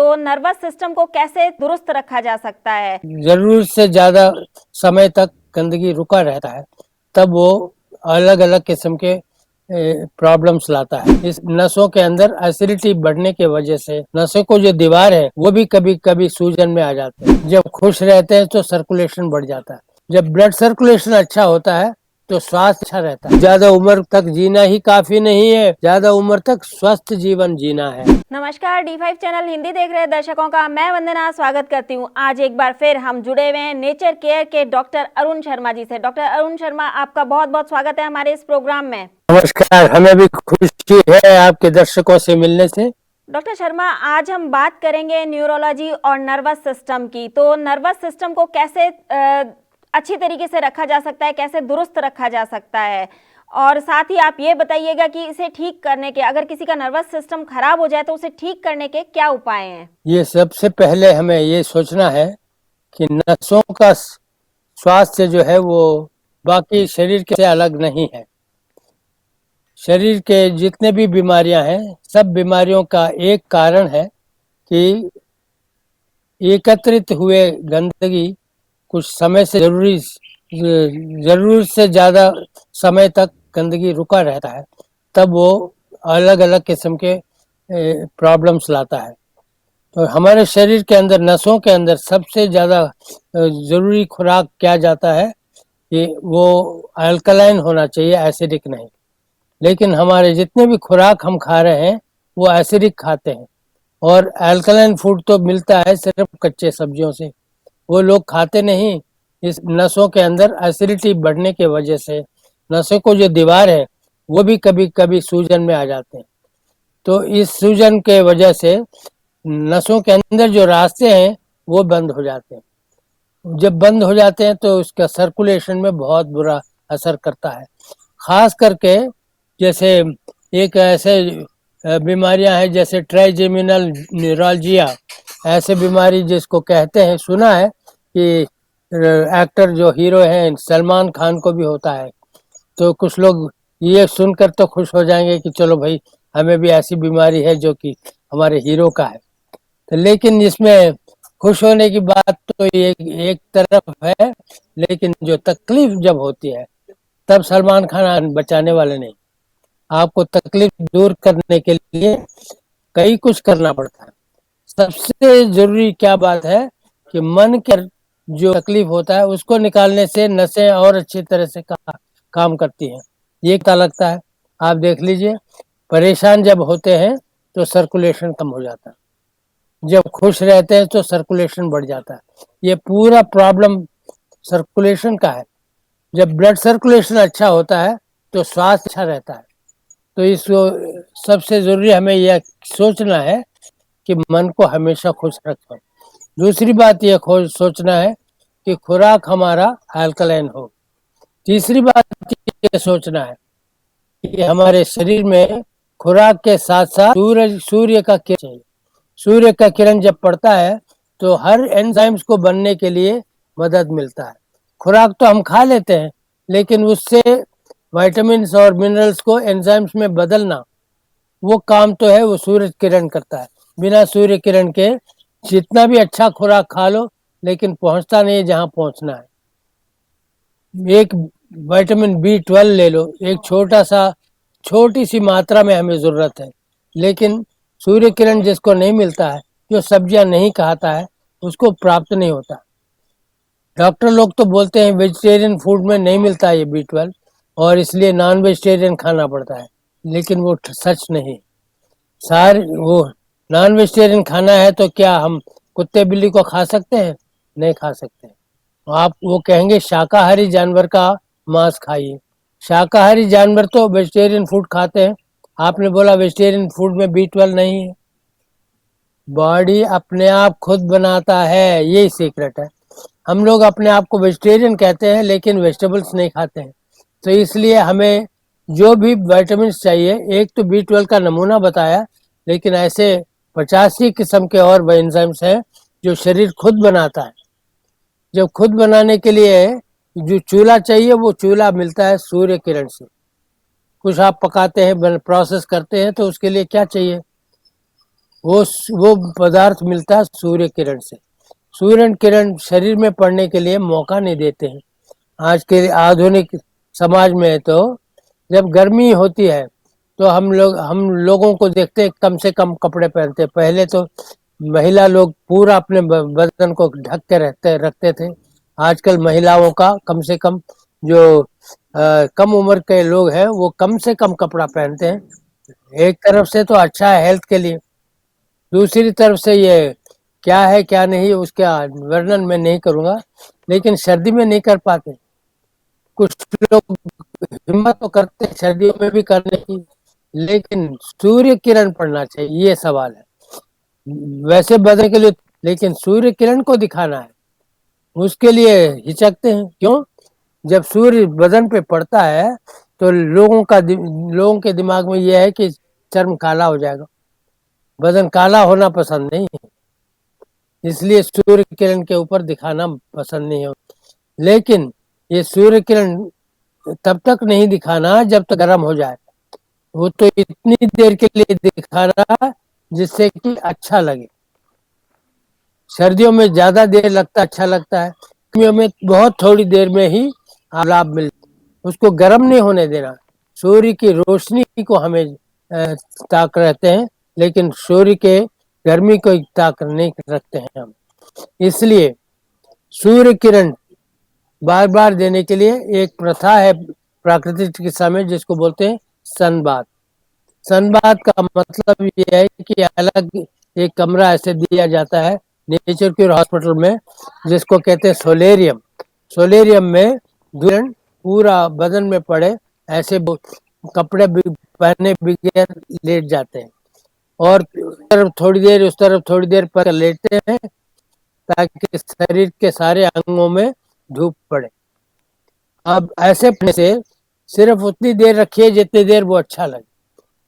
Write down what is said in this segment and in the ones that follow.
तो nervous system को कैसे दुरुस्त रखा जा सकता है? जरूरत से ज्यादा समय तक गंदगी रुका रहता है, तब वो अलग अलग किस्म के प्रॉब्लम्स लाता है। इस नसों के अंदर एसिडिटी बढ़ने की वजह से नसों को जो दीवार है वो भी कभी कभी सूजन में आ जाते हैं। जब खुश रहते हैं तो सर्कुलेशन बढ़ जाता है। जब ब्लड सर्कुलेशन अच्छा होता है तो स्वास्थ्य अच्छा रहता है। ज्यादा उम्र तक जीना ही काफी नहीं है, ज्यादा उम्र तक स्वस्थ जीवन जीना है। नमस्कार, D5 चैनल हिंदी देख रहे दर्शकों का मैं वंदना स्वागत करती हूं। आज एक बार फिर हम जुड़े हुए हैं नेचर केयर के डॉक्टर अरुण शर्मा जी से। डॉक्टर अरुण शर्मा, आपका बहुत बहुत स्वागत है हमारे इस प्रोग्राम में। नमस्कार, हमें भी खुशी है आपके दर्शकों से मिलने से। डॉक्टर शर्मा, आज हम बात करेंगे न्यूरोलॉजी और नर्वस सिस्टम की। तो नर्वस सिस्टम को कैसे अच्छी तरीके से रखा जा सकता है, कैसे दुरुस्त रखा जा सकता है, और साथ ही आप ये बताइएगा कि इसे ठीक करने के, अगर किसी का नर्वस सिस्टम खराब हो जाए तो उसे ठीक करने के क्या उपाय हैं? ये सबसे पहले हमें ये सोचना है कि नसों का स्वास्थ्य जो है वो बाकी शरीर के से अलग नहीं है। शरीर के जितने भी बीमारियां हैं, सब बीमारियों का एक कारण है कि एकत्रित हुए गंदगी कुछ समय से जरूरत से ज्यादा समय तक गंदगी रुका रहता है, तब वो अलग अलग किस्म के प्रॉब्लम्स लाता है। तो हमारे शरीर के अंदर, नसों के अंदर सबसे ज्यादा जरूरी खुराक क्या जाता है कि वो अल्कलाइन होना चाहिए, एसिडिक नहीं। लेकिन हमारे जितने भी खुराक हम खा रहे हैं वो एसिडिक खाते हैं, और अल्कलाइन फूड तो मिलता है सिर्फ कच्चे सब्जियों से, वो लोग खाते नहीं। इस नसों के अंदर एसिडिटी बढ़ने की वजह से नसों को जो दीवार है वो भी कभी कभी सूजन में आ जाते हैं। तो इस सूजन के वजह से नसों के अंदर जो रास्ते हैं वो बंद हो जाते हैं। जब बंद हो जाते हैं तो उसका सर्कुलेशन में बहुत बुरा असर करता है। खास करके जैसे एक ऐसे बीमारियां हैं जैसे ट्राइजेमिनल न्यूरोलजिया, ऐसे बीमारी जिसको कहते हैं, सुना है कि एक्टर जो हीरो हैं सलमान खान को भी होता है। तो कुछ लोग ये सुनकर तो खुश हो जाएंगे कि चलो भाई, हमें भी ऐसी बीमारी है जो कि हमारे हीरो का है। तो लेकिन इसमें खुश होने की बात तो एक तरफ है, लेकिन जो तकलीफ जब होती है तब सलमान खान बचाने वाले नहीं। आपको तकलीफ दूर करने के लिए कई कुछ करना पड़ता है। सबसे जरूरी क्या बात है कि मन के जो तकलीफ होता है उसको निकालने से नसें और अच्छी तरह से काम करती हैं। ये पता लगता है। आप देख लीजिए, परेशान जब होते हैं तो सर्कुलेशन कम हो जाता है, जब खुश रहते हैं तो सर्कुलेशन बढ़ जाता है। ये पूरा प्रॉब्लम सर्कुलेशन का है। जब ब्लड सर्कुलेशन अच्छा होता है तो स्वास्थ्य अच्छा रहता है। तो इसको सबसे जरूरी हमें यह सोचना है कि मन को हमेशा खुश रखें। दूसरी बात यह सोचना है कि खुराक हमारा अल्कलाइन हो। तीसरी बात ये सोचना है कि हमारे शरीर में खुराक के साथ साथ सूर्य का किरण चाहिए। सूर्य का किरण जब पड़ता है तो हर एंजाइम्स को बनने के लिए मदद मिलता है। खुराक तो हम खा लेते हैं, लेकिन उससे विटामिन्स और मिनरल्स को एंजाइम्स में बदलना, वो काम तो है वो सूर्य किरण करता है। बिना सूर्य किरण के जितना भी अच्छा खुराक खा लो, लेकिन पहुंचता नहीं है जहां पहुंचना है। एक विटामिन B12 ले लो, एक छोटी सी मात्रा में हमें जरूरत है, लेकिन सूर्य किरण जिसको नहीं मिलता है, जो सब्जियां नहीं खाता है, उसको प्राप्त नहीं होता। डॉक्टर लोग तो बोलते हैं वेजिटेरियन फूड में नहीं मिलता ये B12, और इसलिए नॉन वेजिटेरियन खाना पड़ता है, लेकिन वो सच नहीं। वो नॉन वेजिटेरियन खाना है तो क्या हम कुत्ते बिल्ली को खा सकते हैं? नहीं खा सकते। आप वो कहेंगे शाकाहारी जानवर का मांस खाइए। शाकाहारी जानवर तो वेजिटेरियन फूड खाते हैं। आपने बोला वेजिटेरियन फूड में B12 नहीं है। बॉडी अपने आप खुद बनाता है, यही सीक्रेट है। हम लोग अपने आप को वेजिटेरियन कहते हैं लेकिन वेजिटेबल्स नहीं खाते हैं। तो इसलिए हमें जो भी विटामिन चाहिए, एक तो B12 का नमूना बताया, लेकिन ऐसे 85 किस्म के और एंजाइम्स हैं जो शरीर खुद बनाता है। जब खुद बनाने के लिए जो चूल्हा चाहिए, वो चूल्हा मिलता है सूर्य किरण से। कुछ आप पकाते हैं, प्रोसेस करते हैं, तो उसके लिए क्या चाहिए? वो पदार्थ मिलता है सूर्य किरण से। सूर्य किरण शरीर में पड़ने के लिए मौका नहीं देते हैं। आज के आधुनिक समाज में तो जब गर्मी होती है तो हम लोगों को देखते हैं कम से कम कपड़े पहनते हैं। पहले तो महिला लोग पूरा अपने बदन को ढक के रखते थे। आजकल महिलाओं का कम से कम जो कम उम्र के लोग हैं वो कम से कम कपड़ा पहनते हैं। एक तरफ से तो अच्छा है हेल्थ के लिए, दूसरी तरफ से ये क्या है क्या नहीं उसका वर्णन मैं नहीं करूंगा, लेकिन सर्दी में नहीं कर पाते। कुछ लोग हिम्मत तो करते हैं सर्दियों में भी करने की, लेकिन सूर्य किरण पड़ना चाहिए, ये सवाल है। वैसे बदलने के लिए, लेकिन सूर्य किरण को दिखाना है उसके लिए हिचकते हैं। क्यों? जब सूर्य बदन पे पड़ता है तो लोगों के दिमाग में यह है कि चर्म काला हो जाएगा, बदन काला होना पसंद नहीं है, इसलिए सूर्य किरण के ऊपर दिखाना पसंद नहीं है। लेकिन ये सूर्य किरण तब तक नहीं दिखाना जब तक गर्म हो जाए, वो तो इतनी देर के लिए दिखाना जिससे कि अच्छा लगे। सर्दियों में ज्यादा देर लगता अच्छा लगता है, गर्मियों में बहुत थोड़ी देर में ही लाभ मिलता है। उसको गर्म नहीं होने देना। सूर्य की रोशनी को हमें ताक रहते हैं, लेकिन सूर्य के गर्मी को ताक नहीं रखते हैं हम। इसलिए सूर्य किरण बार बार देने के लिए एक प्रथा है प्राकृतिक चिकित्सा में जिसको बोलते हैं सनबाथ। सनबाथ का मतलब ये है कि अलग एक कमरा ऐसे दिया जाता है नेचर क्यूर हॉस्पिटल में जिसको कहते हैं सोलेरियम। सोलेरियम में धुलन पूरा बदन में पड़े, ऐसे कपड़े पहने बगैर लेट जाते हैं और उस तरफ थोड़ी देर उस तरफ थोड़ी देर पर लेटते हैं ताकि शरीर के सारे अंगों में धूप पड़े। अब ऐसे पढ़ने से सिर्फ उतनी देर रखिए जितनी देर वो अच्छा लगे,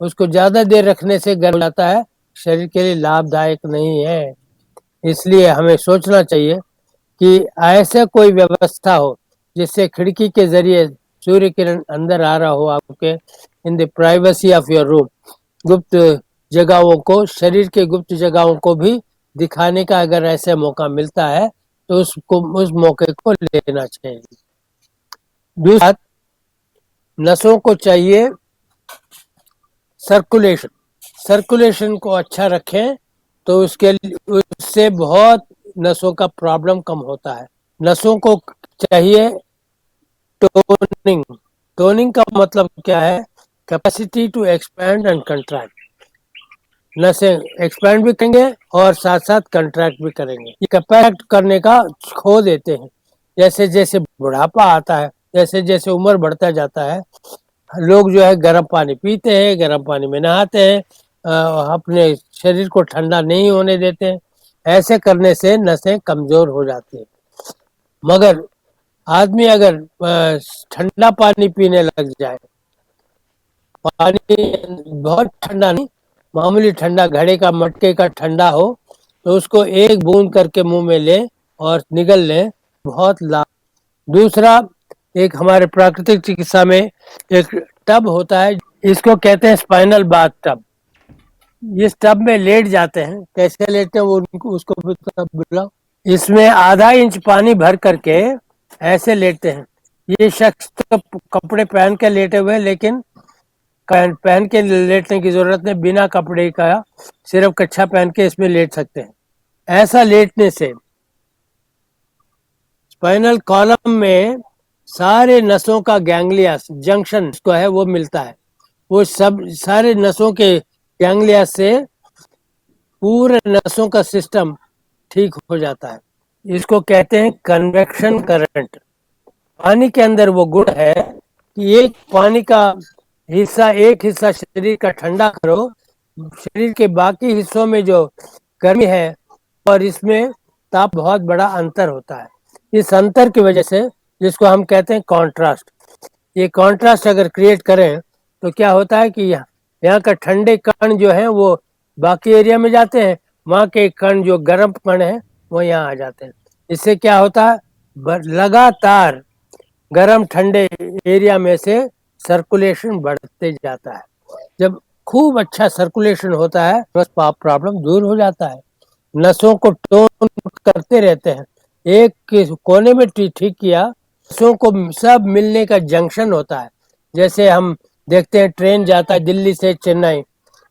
उसको ज्यादा देर रखने से गर्म जाता है, शरीर के लिए लाभदायक नहीं है। इसलिए हमें सोचना चाहिए कि ऐसा कोई व्यवस्था हो जिससे खिड़की के जरिए सूर्य किरण अंदर आ रहा हो आपके, in the privacy of your room. गुप्त जगहों को, शरीर के गुप्त जगहों को भी दिखाने का अगर ऐसे मौका मिलता है तो उस मौके को लेना चाहिए। दूसरा, नसों को चाहिए सर्कुलेशन। सर्कुलेशन को अच्छा रखें तो उससे बहुत नसों का प्रॉब्लम कम होता है। नसों को चाहिए टोनिंग। टोनिंग का मतलब क्या है? Capacity to expand and contract. नसें एक्सपैंड भी करेंगे और साथ साथ कंट्रैक्ट भी करेंगे। ये कंट्रैक्ट करने का खो देते हैं। जैसे जैसे बुढ़ापा आता है, जैसे जैसे उम्र बढ़ता जाता है, लोग जो है गर्म पानी पीते हैं, गर्म पानी में नहाते हैं, अपने शरीर को ठंडा नहीं होने देते हैं। ऐसे करने से नसें कमजोर हो जाती हैं। मगर आदमी अगर ठंडा पानी पीने लग जाए, पानी बहुत ठंडा नहीं, मामूली ठंडा, घड़े का मटके का ठंडा हो, तो उसको एक बूंद करके मुंह में ले और निगल ले, बहुत लाभ। दूसरा, एक हमारे प्राकृतिक चिकित्सा में एक टब होता है, इसको कहते हैं स्पाइनल बाथ टब। इस टब में लेट जाते हैं, कैसे लेटते हैं वो उसको भी बुलाओ। इसमें आधा इंच पानी भर करके ऐसे लेटते हैं। ये शख्स तो कपड़े पहन के लेटे हुए, लेकिन पहन के लेटने की जरूरत नहीं, बिना कपड़े का सिर्फ कच्छा पहन के इसमें लेट सकते हैं। ऐसा लेटने से स्पाइनल कॉलम में सारे नसों का गैंग्लिया जंक्शन को है वो मिलता है। वो सब सारे नसों के गैंग्लिया से पूरे नसों का सिस्टम ठीक हो जाता है। इसको कहते हैं कन्वेक्शन करंट। पानी के अंदर वो गुण है कि एक हिस्सा शरीर का ठंडा करो, शरीर के बाकी हिस्सों में जो गर्मी है और इसमें ताप बहुत बड़ा अंतर होता है। इस अंतर की वजह से, जिसको हम कहते हैं कॉन्ट्रास्ट, ये कॉन्ट्रास्ट अगर क्रिएट करें तो क्या होता है कि यहाँ का ठंडे कण जो है वो बाकी एरिया में जाते हैं, वहाँ के कण जो गर्म कण है वो यहाँ आ जाते हैं। इससे क्या होता है? लगातार गर्म ठंडे एरिया में से सर्कुलेशन बढ़ते जाता है। जब खूब अच्छा सर्कुलेशन होता है, बस प्रॉब्लम दूर हो जाता है। नसों को टोन करते रहते हैं। एक कोने में ठीक किया, नसों को सब मिलने का जंक्शन होता है। जैसे हम देखते हैं ट्रेन जाता है दिल्ली से चेन्नई,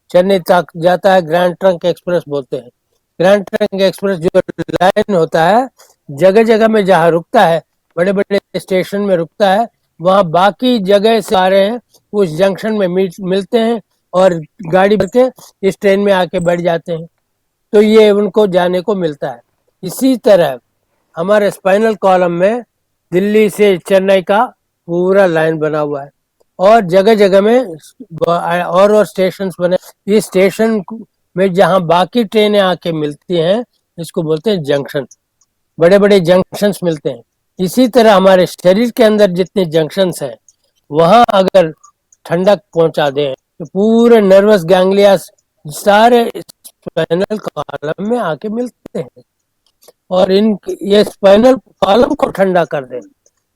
चेन्नई तक जाता है, ग्रैंड ट्रंक एक्सप्रेस बोलते हैं। ग्रैंड ट्रंक एक्सप्रेस जो लाइन होता है, जगह जगह में जहाँ रुकता है, बड़े बड़े स्टेशन में रुकता है, वहाँ बाकी जगह से आ रहे हैं, उस जंक्शन में मिलते हैं और गाड़ी भर के इस ट्रेन में आके बैठ जाते हैं। तो ये उनको जाने को मिलता है। इसी तरह हमारे स्पाइनल कॉलम में दिल्ली से चेन्नई का पूरा लाइन बना हुआ है और जगह जगह में और स्टेशन बने। इस स्टेशन में जहाँ बाकी ट्रेनें आके मिलती हैं, इसको बोलते हैं जंक्शन। बड़े बड़े जंक्शंस मिलते हैं। इसी तरह हमारे शरीर के अंदर जितने जंक्शंस हैं, वहाँ अगर ठंडक पहुंचा दें तो पूरे नर्वस गैंग्लियास सारे स्पाइनल कॉलम में आके मिलते हैं और ये स्पाइनल कॉलम को ठंडा कर दें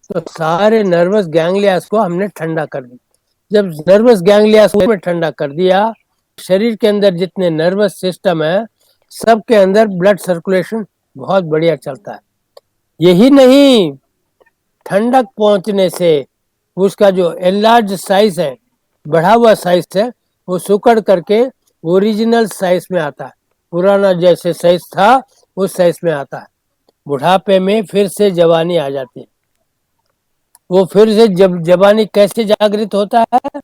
तो सारे नर्वस गैंग्लियास को हमने ठंडा कर दिया। जब नर्वस गैंग्लियास में ठंडा कर दिया, शरीर के अंदर जितने नर्वस सिस्टम है, सबके अंदर ब्लड सर्कुलेशन बहुत बढ़िया चलता है। यही नहीं, ठंडक पहुंचने से उसका जो एनलार्ज साइज है, बढ़ा हुआ साइज है, वो सुकड़ करके ओरिजिनल साइज में आता है। पुराना जैसे साइज था उस साइज में आता है। बुढ़ापे में फिर से जवानी आ जाती है। वो फिर से जब जवानी कैसे जागृत होता है?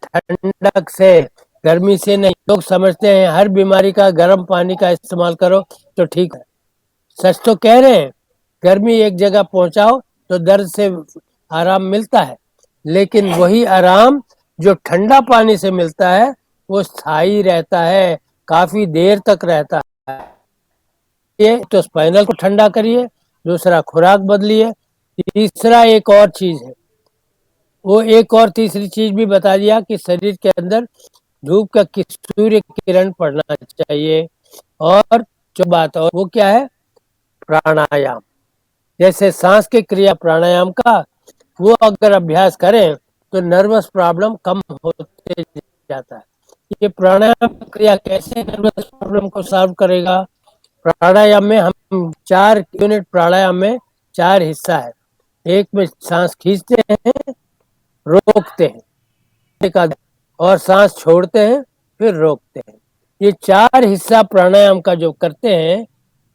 ठंडक से, गर्मी से नहीं। लोग समझते हैं हर बीमारी का गर्म पानी का इस्तेमाल करो तो ठीक है। सच तो कह रहे हैं, गर्मी एक जगह पहुंचाओ तो दर्द से आराम मिलता है, लेकिन वही आराम जो ठंडा पानी से मिलता है वो स्थायी रहता है, काफी देर तक रहता है। ये तो स्पाइनल को ठंडा करिए, दूसरा खुराक बदलिए, तीसरा एक और चीज है, वो एक और तीसरी चीज भी बता दिया कि शरीर के अंदर धूप का सूर्य किरण पड़ना चाहिए। और जो बात और वो क्या है? प्राणायाम। जैसे सांस की क्रिया प्राणायाम का, वो अगर अभ्यास करें तो नर्वस प्रॉब्लम कम होते जाता है। ये प्राणायाम क्रिया कैसे नर्वस प्रॉब्लम को सॉल्व करेगा? प्राणायाम में हम 4 यूनिट प्राणायाम में 4 हिस्सा है। एक में सांस खींचते हैं, रोकते हैं और सांस छोड़ते हैं, फिर रोकते हैं। ये 4 हिस्सा प्राणायाम का जो करते हैं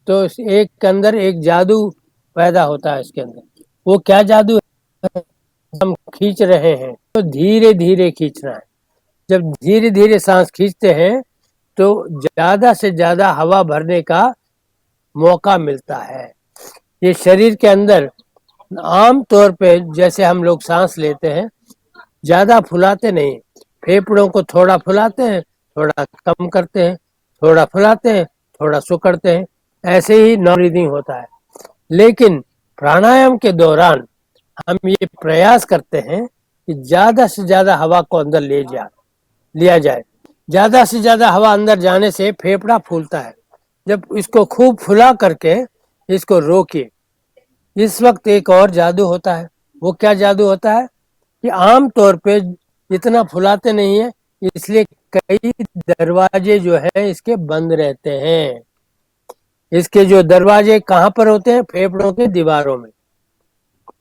तो एक के अंदर एक जादू पैदा होता है। इसके अंदर वो क्या जादू है? हम खींच रहे हैं तो धीरे धीरे खींचना है। जब धीरे धीरे सांस खींचते हैं तो ज्यादा से ज्यादा हवा भरने का मौका मिलता है। ये शरीर के अंदर आम तौर पे जैसे हम लोग सांस लेते हैं, ज्यादा फुलाते नहीं, फेफड़ों को थोड़ा फुलाते हैं, थोड़ा कम करते हैं, थोड़ा फुलाते हैं, थोड़ा सुकड़ते हैं, ऐसे ही नॉन ब्रीदिंग होता है। लेकिन प्राणायाम के दौरान हम ये प्रयास करते हैं कि ज्यादा से ज्यादा हवा को अंदर लिया जाए। ज्यादा से ज्यादा हवा अंदर जाने से फेफड़ा फूलता है। जब इसको खूब फुला करके इसको रोकिए। इस वक्त एक और जादू होता है। वो क्या जादू होता है कि आम तौर पे इतना फुलाते नहीं है, इसलिए कई दरवाजे जो है इसके बंद रहते हैं। इसके जो दरवाजे कहाँ पर होते हैं? फेफड़ों के दीवारों में।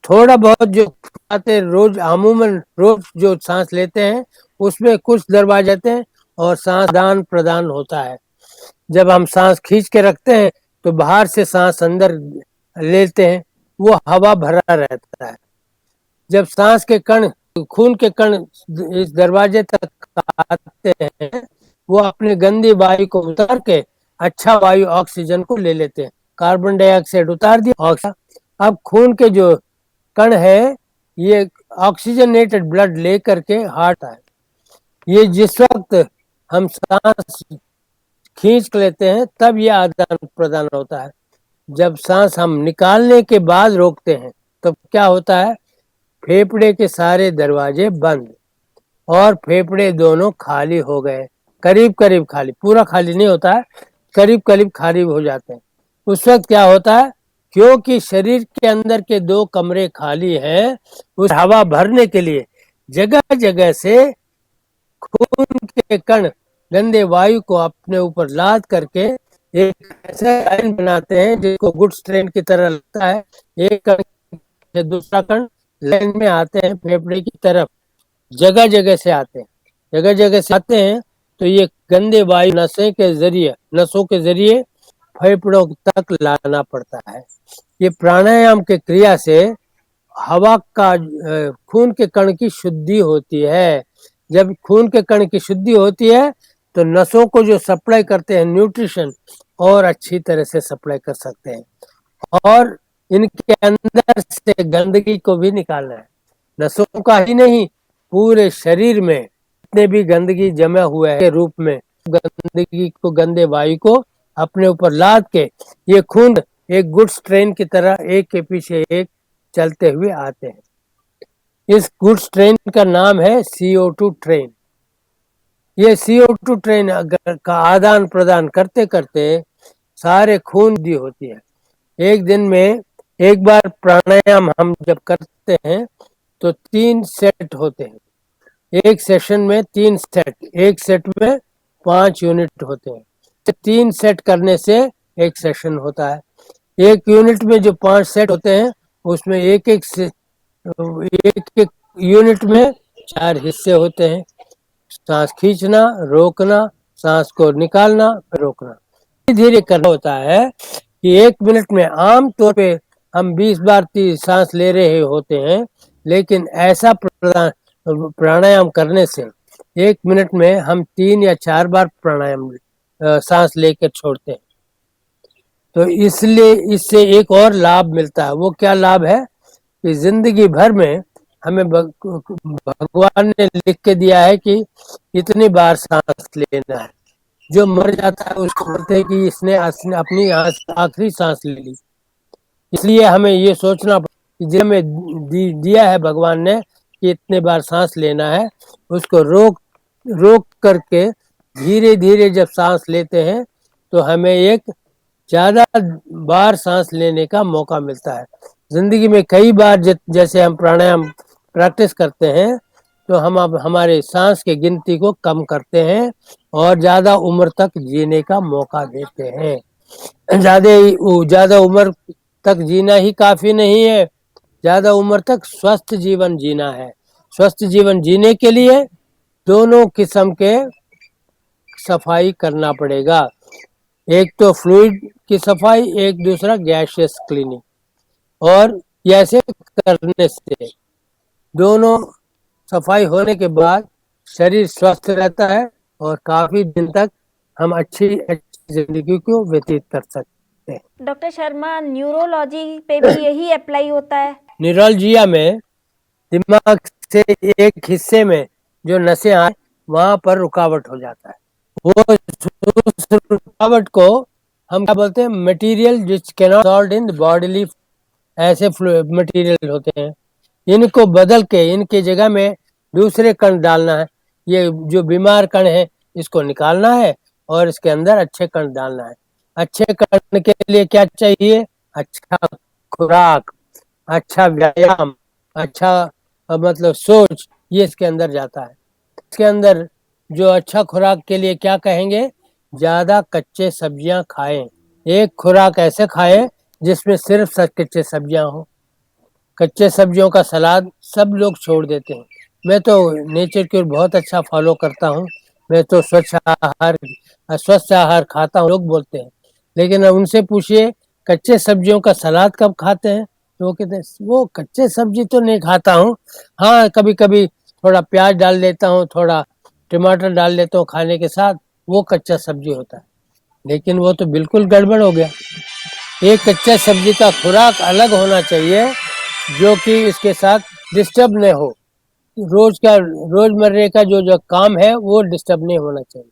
थोड़ा बहुत जो फुलाते रोज, अमूमन रोज जो सांस लेते हैं उसमें कुछ दरवाजे आते हैं और सांस दान प्रदान होता है। जब हम सांस खींच के रखते हैं तो बाहर से सांस अंदर लेते हैं, वो हवा भरा रहता है। जब सांस के कण, खून के कण इस दरवाजे तक आते हैं, वो अपनी गंदी वायु को उतार के अच्छा वायु ऑक्सीजन को ले लेते हैं। कार्बन डाइऑक्साइड उतार दिया, ऑक्सीजन। अब खून के जो कण है ये ऑक्सीजनेटेड ब्लड ले करके हार्ट है। ये जिस वक्त हम सांस खींच लेते हैं तब ये आदान प्रदान होता है। जब सांस हम निकालने के बाद रोकते हैं तो क्या होता है? फेफड़े के सारे दरवाजे बंद और फेफड़े दोनों खाली हो गए। करीब करीब खाली, पूरा खाली नहीं होता है, करीब करीब खाली हो जाते हैं। उस वक्त क्या होता है? क्योंकि शरीर के अंदर के 2 कमरे खाली हैं, उस हवा भरने के लिए जगह जगह से खून के कण गंदे वायु को अपने ऊपर लाद करके एक ऐसा लाइन बनाते हैं जिसको गुड्स ट्रेन की तरह लगता है। एक कण से दूसरा कण लाइन में आते हैं फेफड़े की तरफ, जगह जगह से आते हैं। जगह जगह से आते हैं तो ये गंदे वायु नसों के जरिए फेफड़ों तक लाना पड़ता है। ये प्राणायाम के क्रिया से हवा का खून के कण की शुद्धि होती है। जब खून के कण की शुद्धि होती है तो नसों को जो सप्लाई करते हैं न्यूट्रिशन और अच्छी तरह से सप्लाई कर सकते हैं और इनके अंदर से गंदगी को भी निकालना है। नसों का ही नहीं, पूरे शरीर में जितने भी गंदगी जमा हुआ है के रूप में गंदगी को, गंदे वायु को अपने ऊपर लाद के ये खून एक गुड्स ट्रेन की तरह एक के पीछे एक चलते हुए आते हैं। इस गुड्स ट्रेन का नाम है CO2 ट्रेन। ये CO2 ट्रेन का आदान प्रदान करते करते सारे खून दी होती है। एक दिन में एक बार प्राणायाम हम जब करते हैं तो 3 सेट होते हैं। एक सेशन में 3 सेट, एक सेट में 5 यूनिट होते हैं। 3 सेट करने से एक सेशन होता है। एक यूनिट में जो 5 सेट होते हैं उसमें एक एक यूनिट में 4 हिस्से होते हैं। सांस खींचना, रोकना, सांस को निकालना, फिर रोकना। धीरे धीरे करना होता है कि 1 मिनट में आम तौर पे हम 20 बार सांस ले रहे होते हैं, लेकिन ऐसा प्राणायाम करने से 1 मिनट में हम 3 या 4 बार प्राणायाम सांस लेकर छोड़ते हैं। तो इसलिए इससे एक और लाभ मिलता है। वो क्या लाभ है कि जिंदगी भर में हमें भगवान ने लिख के दिया है कि इतनी बार सांस लेना है। जो मर जाता है उसको बोलते हैं कि इसने अपनी आखिरी सांस ले ली। इसलिए हमें ये सोचना कि जो हमें दिया है भगवान ने कि इतने बार सांस लेना है, उसको रोक करके धीरे धीरे जब सांस लेते हैं तो हमें एक ज्यादा बार सांस लेने का मौका मिलता है। जिंदगी में कई बार जैसे हम प्राणायाम प्रैक्टिस करते हैं तो हम अब हमारे सांस की गिनती को कम करते हैं और ज्यादा उम्र तक जीने का मौका देते हैं। ज्यादा उम्र तक जीना ही काफी नहीं है, ज्यादा उम्र तक स्वस्थ जीवन जीना है। स्वस्थ जीवन जीने के लिए दोनों किस्म के सफाई करना पड़ेगा। एक तो फ्लूइड की सफाई, एक दूसरा गैसियस क्लीनिंग। और ऐसे करने से दोनों सफाई होने के बाद शरीर स्वस्थ रहता है और काफी दिन तक हम अच्छी जिंदगी को व्यतीत कर सकते हैं। डॉक्टर शर्मा, न्यूरोलॉजी पे भी यही अप्लाई होता है? न्यूरोलॉजिया में दिमाग से एक हिस्से में जो नसें आए वहां पर रुकावट हो जाता है। वो रुकावट को हम क्या बोलते हैं, material which can not solve in bodily, ऐसे मटेरियल होते हैं। इनको बदल के इनके जगह में दूसरे कण डालना है। ये जो बीमार कण है इसको निकालना है और इसके अंदर अच्छे कण डालना है। अच्छे कण के लिए क्या चाहिए? अच्छा खुराक, अच्छा व्यायाम, अच्छा मतलब सोच, ये इसके अंदर जाता है। इसके अंदर जो अच्छा खुराक के लिए क्या कहेंगे? ज्यादा कच्चे सब्जियां खाएं। एक खुराक ऐसे खाएं जिसमें सिर्फ कच्चे सब्जियां हो। कच्चे सब्जियों का सलाद सब लोग छोड़ देते हैं। मैं तो नेचर क्योर बहुत अच्छा फॉलो करता हूँ। मैं तो स्वस्थ आहार खाता हूँ लोग बोलते हैं, लेकिन उनसे पूछिए कच्चे सब्जियों का सलाद कब खाते हैं तो वो कहते हैं वो कच्चे सब्जी तो नहीं खाता हूँ, हाँ कभी कभी थोड़ा प्याज डाल लेता हूँ, थोड़ा टमाटर डाल लेता हूँ खाने के साथ, वो कच्चा सब्जी होता है। लेकिन वो तो बिल्कुल गड़बड़ हो गया। एक कच्चा सब्जी का खुराक अलग होना चाहिए जो कि इसके साथ डिस्टर्ब नहीं हो। रोजमर्रे का जो काम है वो डिस्टर्ब नहीं होना चाहिए।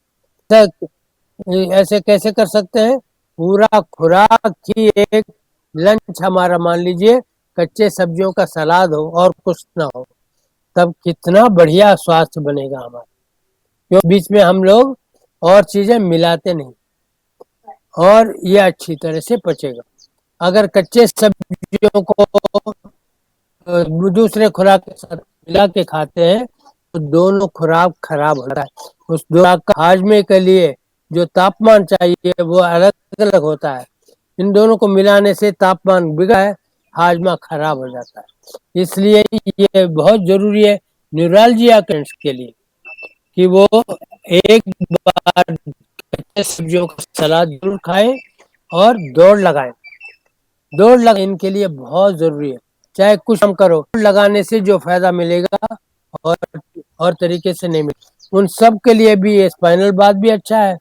ऐसे कैसे कर सकते हैं? पूरा खुराक ही एक लंच हमारा मान लीजिए कच्चे सब्जियों का सलाद हो और कुछ ना हो, तब कितना बढ़िया स्वास्थ्य बनेगा हमारा। क्यों बीच में हम लोग और चीजें मिलाते नहीं और ये अच्छी तरह से पचेगा। अगर कच्चे सब्जियों को दूसरे खुराक के साथ मिला के खाते हैं दोनों खुराक खराब होता है। उस खुराक का हाजमे के लिए जो तापमान चाहिए वो अलग अलग होता है। इन दोनों को मिलाने से तापमान बिगड़ा है, हाजमा खराब हो जाता है। इसलिए ये बहुत जरूरी है न्यूरalgia पेशेंट्स के लिए कि वो एक बार कच्चे सब्जियों का सलाद जरूर खाएं और दौड़ लगाएं इनके लिए बहुत जरूरी है। चाहे कुछ हम करो, दौड़ लगाने से जो फायदा मिलेगा और तरीके से नहीं मिलेगा। उन सब के लिए भी ये स्पाइनल बात भी अच्छा है।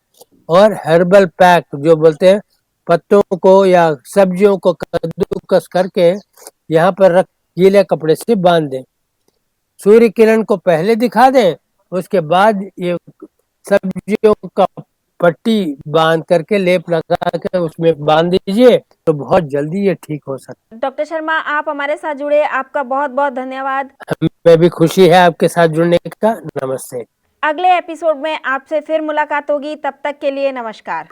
और हर्बल पैक जो बोलते हैं, पत्तों को या सब्जियों को कद्दूकस करके यहाँ पर रख गीले कपड़े से बांध दें, सूर्य किरण को पहले दिखा दें, उसके बाद ये सब्जियों का पट्टी बांध करके लेप लगा के उसमें बांध दीजिए, तो बहुत जल्दी ये ठीक हो सकता डॉक्टर शर्मा, आप हमारे साथ जुड़े, आपका बहुत बहुत धन्यवाद। है। हमें भी खुशी है आपके साथ जुड़ने का। नमस्ते। अगले एपिसोड में आपसे फिर मुलाकात होगी, तब तक के लिए नमस्कार।